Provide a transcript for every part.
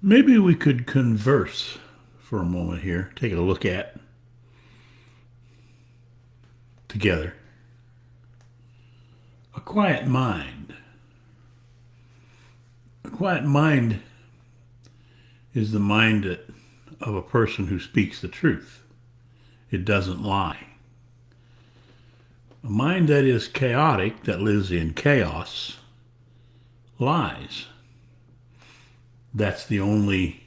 Maybe we could converse for a moment here, take a look at together. A quiet mind. A quiet mind is the of a person who speaks the truth. It doesn't lie. A mind that is chaotic, that lives in chaos, lies. That's the only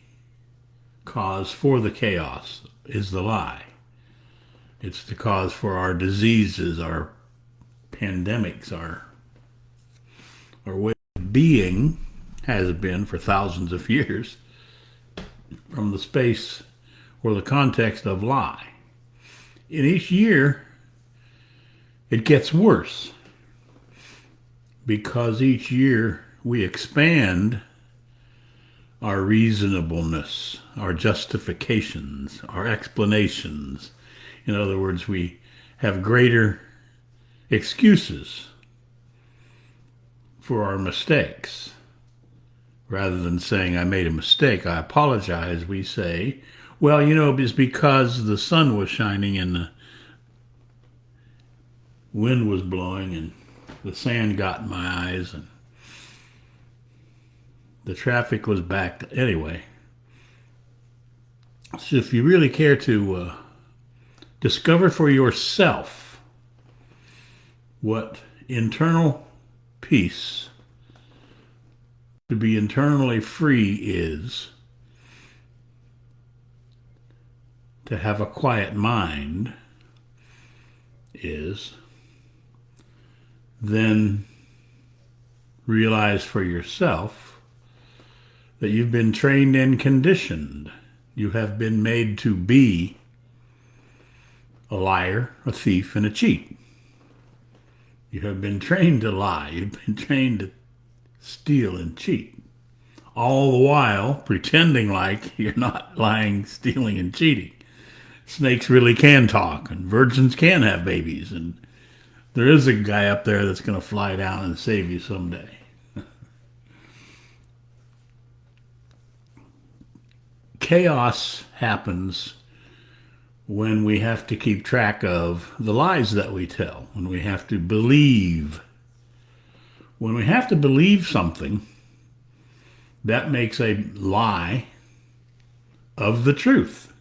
cause for the chaos, is the lie. It's the cause for our diseases, our pandemics, our way of being has been for thousands of years from the space or the context of lie. In each year, it gets worse because each year we expand our reasonableness, our justifications, our explanations. In other words, we have greater excuses for our mistakes. Rather than saying, I made a mistake, I apologize, we say, well, it's because the sun was shining and the wind was blowing and the sand got in my eyes and the traffic was backed. Anyway, so if you really care to discover for yourself what internal peace, to be internally free, is, to have a quiet mind is, then realize for yourself that you've been trained and conditioned. You have been made to be a liar, a thief, and a cheat. You have been trained to lie. You've been trained to steal and cheat. All the while pretending like you're not lying, stealing, and cheating. Snakes really can talk, and virgins can have babies, and there is a guy up there that's going to fly down and save you someday. Chaos happens when we have to keep track of the lies that we tell, when we have to believe. When we have to believe something, that makes a lie of the truth.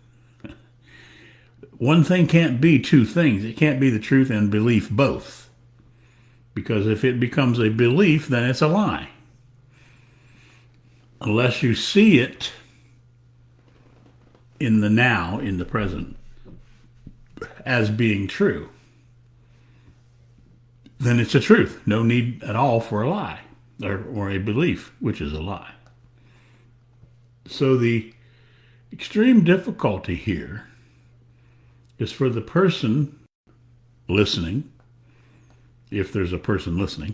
One thing can't be two things. It can't be the truth and belief both. Because if it becomes a belief, then it's a lie. Unless you see it in the now, in the present, as being true, then it's a truth. No need at all for a lie or a belief, which is a lie. So the extreme difficulty here is for the person listening, if there's a person listening,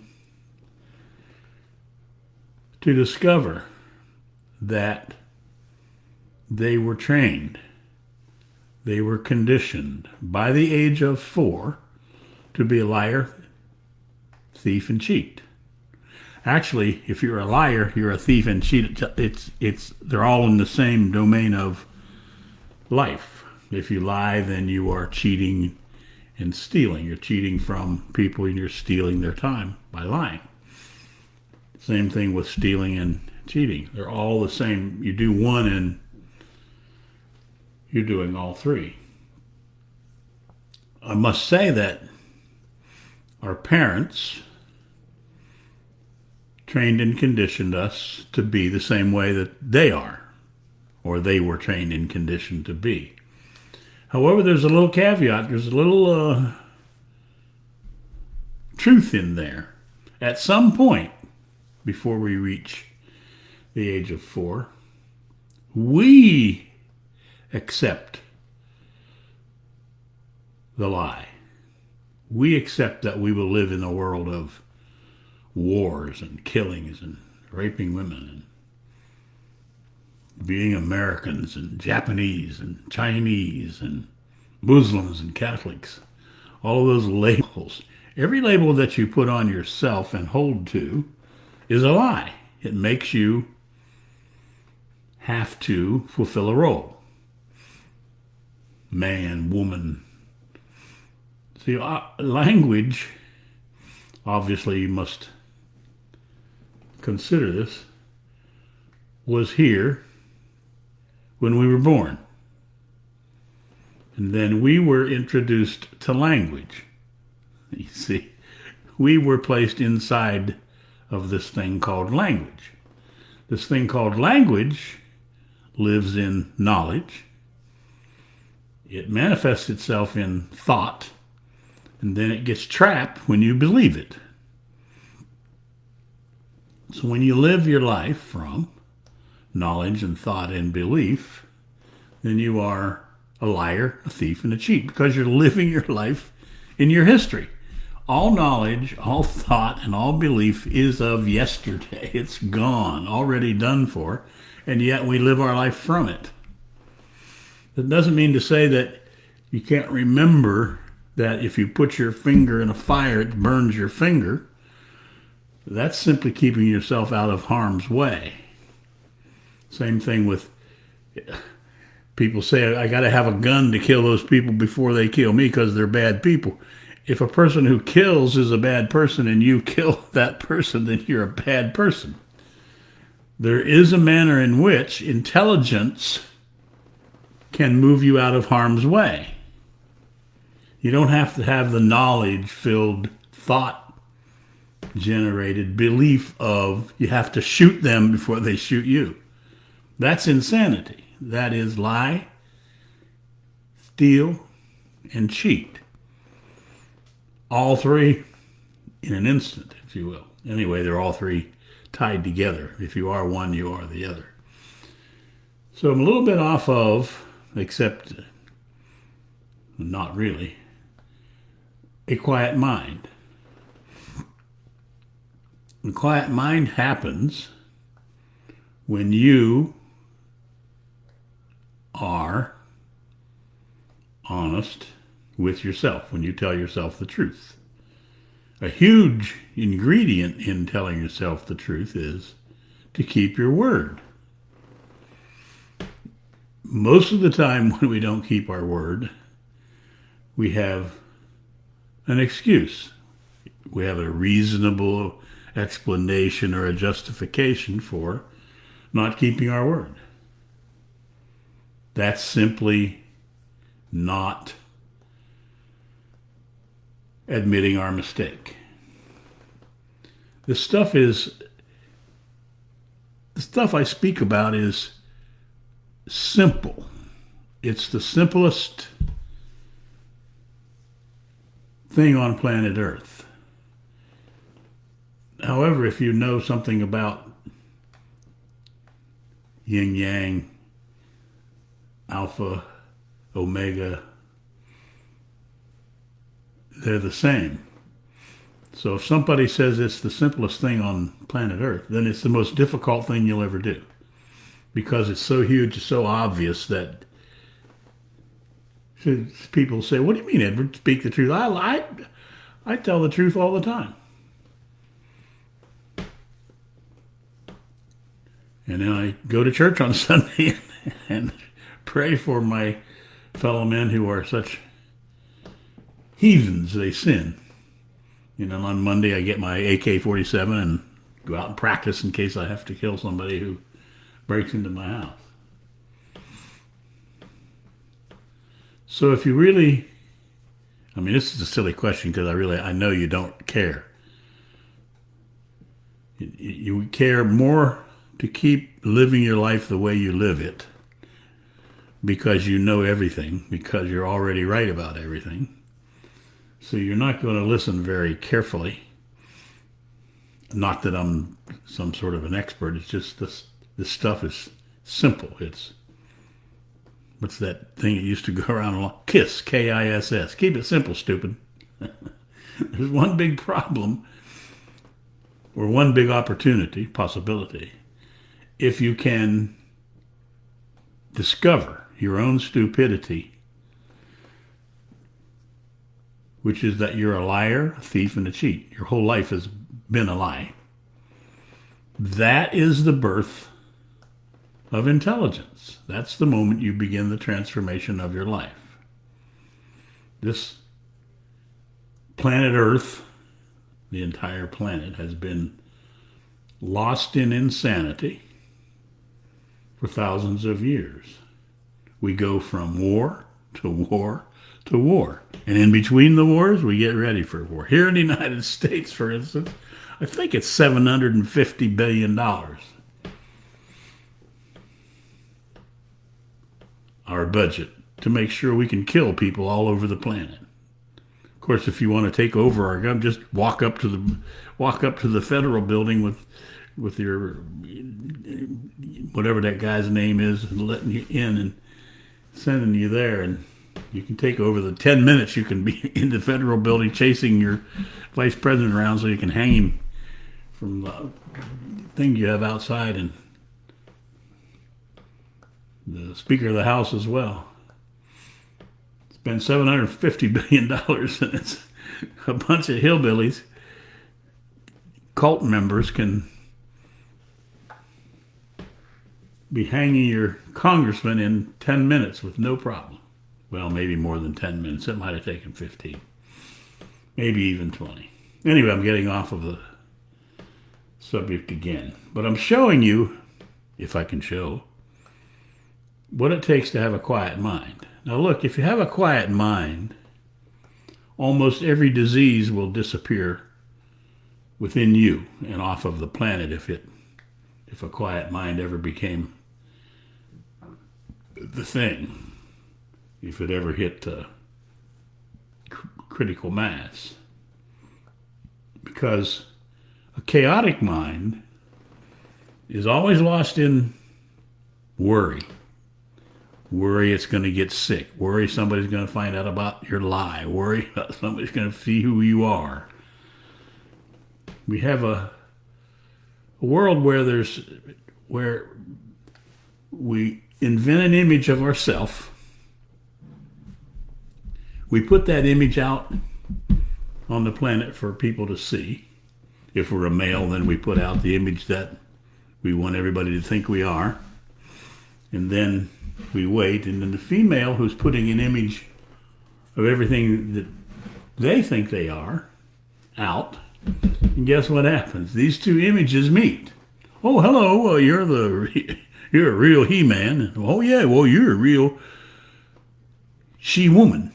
to discover that they were trained, they were conditioned by the age of 4 to be a liar, thief, and cheat. Actually, if you're a liar, you're a thief and cheat. They're all in the same domain of life. If you lie, then you are cheating and stealing. You're cheating from people and you're stealing their time by lying. Same thing with stealing and cheating. They're all the same. You do one and you're doing all three. I must say that our parents trained and conditioned us to be the same way that they are, or they were trained and conditioned to be. However, there's a little caveat, there's a little truth in there. At some point, before we reach the age of 4, we accept the lie. We accept that we will live in a world of wars and killings and raping women and being Americans and Japanese and Chinese and Muslims and Catholics. All of those labels. Every label that you put on yourself and hold to is a lie. It makes you have to fulfill a role. Man, woman. See, language, obviously you must consider this, was here when we were born. And then we were introduced to language. You see, we were placed inside of this thing called language. This thing called language lives in knowledge. It manifests itself in thought, and then it gets trapped when you believe it. So when you live your life from knowledge and thought and belief, then you are a liar, a thief, and a cheat, because you're living your life in your history. All knowledge, all thought, and all belief is of yesterday. It's gone, already done for, and yet we live our life from it. That doesn't mean to say that you can't remember that if you put your finger in a fire, it burns your finger. That's simply keeping yourself out of harm's way. Same thing with people say, I got to have a gun to kill those people before they kill me because they're bad people. If a person who kills is a bad person and you kill that person, then you're a bad person. There is a manner in which intelligence can move you out of harm's way. You don't have to have the knowledge-filled, thought-generated belief of you have to shoot them before they shoot you. That's insanity. That is lie, steal, and cheat. All three in an instant, if you will. Anyway, they're all three tied together. If you are one, you are the other. So I'm a little bit off of, except not really, a quiet mind. A quiet mind happens when you are honest with yourself, when you tell yourself the truth. A huge ingredient in telling yourself the truth is to keep your word. Most of the time when we don't keep our word, we have an excuse. We have a reasonable explanation or a justification for not keeping our word. That's simply not admitting our mistake. The stuff I speak about is simple. It's the simplest thing on planet Earth. However, if you know something about yin yang, alpha, omega, they're the same. So if somebody says it's the simplest thing on planet Earth, then it's the most difficult thing you'll ever do, because it's so huge, it's so obvious that people say, what do you mean, Edward? Speak the truth. I tell the truth all the time. And then I go to church on Sunday and pray for my fellow men who are such heathens, they sin. You know, on Monday I get my AK-47 and go out and practice in case I have to kill somebody who breaks into my house. So if you really, I mean, this is a silly question because I know you don't care. You care more to keep living your life the way you live it because you know everything, because you're already right about everything. So you're not going to listen very carefully. Not that I'm some sort of an expert. It's just this stuff is simple. It's, what's that thing that used to go around a lot? KISS, K-I-S-S. Keep it simple, stupid. There's one big problem or one big opportunity, possibility, if you can discover your own stupidity, which is that you're a liar, a thief, and a cheat. Your whole life has been a lie. That is the birth of intelligence. That's the moment you begin the transformation of your life. This planet Earth, the entire planet, has been lost in insanity for thousands of years. We go from war to war to war. And in between the wars, we get ready for war. Here in the United States, for instance, I think it's $750 billion. Our budget to make sure we can kill people all over the planet. Of course, if you want to take over our government, just walk up to the federal building with your whatever that guy's name is, and letting you in and sending you there, and you can take over. The 10 minutes you can be in the federal building chasing your vice president around so you can hang him from the thing you have outside, and the Speaker of the House as well. Spend $750 billion, and it's a bunch of hillbillies, cult members, can be hanging your congressman in 10 minutes with no problem. Well, maybe more than 10 minutes. It might have taken 15. Maybe even 20. Anyway, I'm getting off of the subject again. But I'm showing you, if I can show, what it takes to have a quiet mind. Now look, if you have a quiet mind, almost every disease will disappear within you and off of the planet if a quiet mind ever became the thing, if it ever hit critical mass. Because a chaotic mind is always lost in worry. Worry it's going to get sick. Worry somebody's going to find out about your lie. Worry somebody's going to see who you are. We have a world where we invent an image of ourselves. We put that image out on the planet for people to see. If we're a male, then we put out the image that we want everybody to think we are. And then we wait, and then the female, who's putting an image of everything that they think they are out, and guess what happens? These two images meet. Oh, hello, well, you're a real he-man. Oh, yeah, well, you're a real she-woman.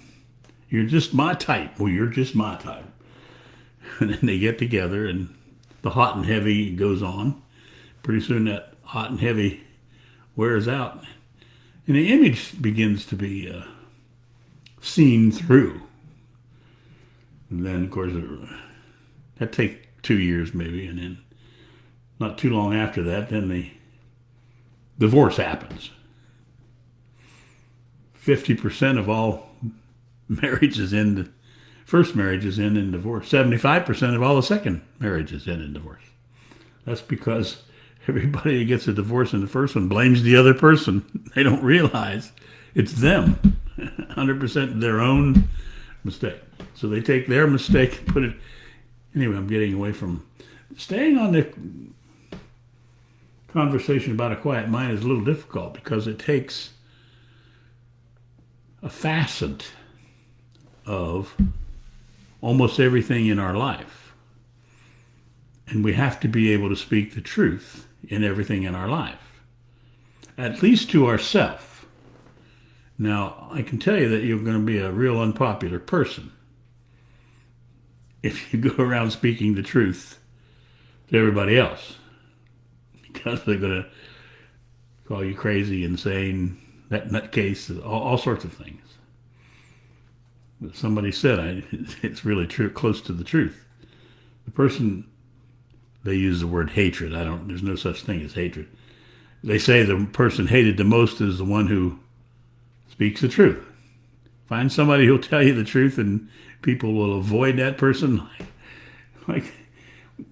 You're just my type. Well, you're just my type. And then they get together, and the hot and heavy goes on. Pretty soon that hot and heavy wears out, and the image begins to be seen through. And then, of course, that takes 2 years maybe, and then not too long after that, then the divorce happens. 50% of all marriages end, first marriages end in divorce. 75% of all the second marriages end in divorce. That's because everybody that gets a divorce in the first one blames the other person. They don't realize it's them. 100% their own mistake. So they take their mistake and put it... Anyway, I'm getting away from... Staying on the conversation about a quiet mind is a little difficult because it takes a facet of almost everything in our life. And we have to be able to speak the truth in everything in our life, at least to ourselves. Now, I can tell you that you're going to be a real unpopular person if you go around speaking the truth to everybody else, because they're going to call you crazy, insane, that nutcase, all sorts of things. But somebody said, it's really true, close to the truth. The person, they use the word hatred. There's no such thing as hatred. They say the person hated the most is the one who speaks the truth. Find somebody who'll tell you the truth, and people will avoid that person.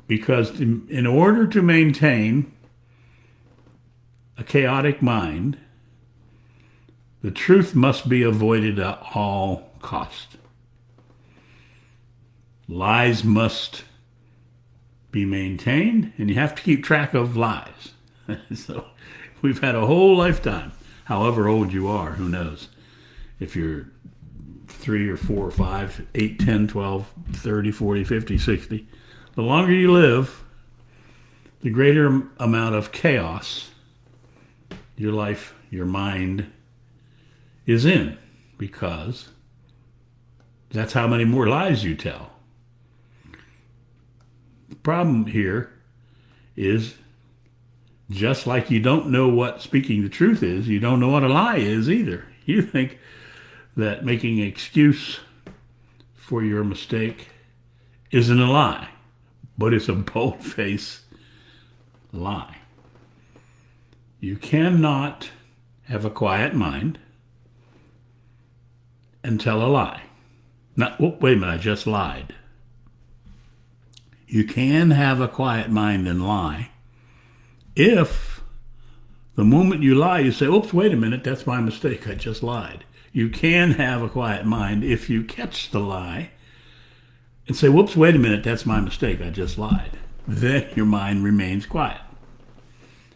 Because in order to maintain a chaotic mind, the truth must be avoided at all cost. Lies must be maintained, and you have to keep track of lies. So We've had a whole lifetime. However old you are, who knows? If you're 3 or 4 or 5, 8, 10, 12, 30, 40, 50, 60. The longer you live, the greater amount of chaos your life, your mind is in, because that's how many more lies you tell. The problem here is, just like you don't know what speaking the truth is, you don't know what a lie is either. You think that making an excuse for your mistake isn't a lie, but it's a bold-faced lie. You cannot have a quiet mind and tell a lie. Not, oh, wait a minute, I just lied. You can have a quiet mind and lie if the moment you lie, you say, oops, wait a minute, that's my mistake, I just lied. You can have a quiet mind if you catch the lie and say, whoops, wait a minute, that's my mistake, I just lied. Then your mind remains quiet.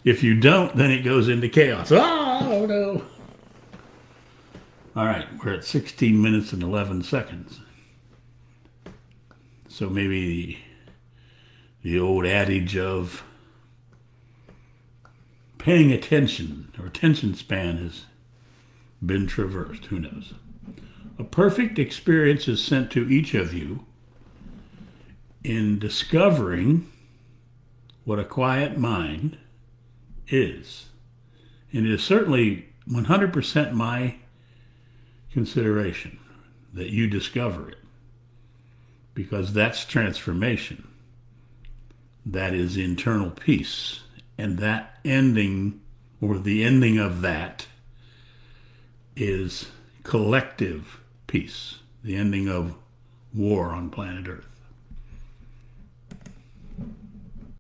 If you don't, then it goes into chaos. Oh, no. All right, we're at 16 minutes and 11 seconds. So maybe the old adage of paying attention or attention span has been traversed. Who knows? A perfect experience is sent to each of you in discovering what a quiet mind is. And it is certainly 100% my consideration that you discover it, because that's transformation. That is internal peace. And that ending, or the ending of that, is collective peace, the ending of war on planet Earth.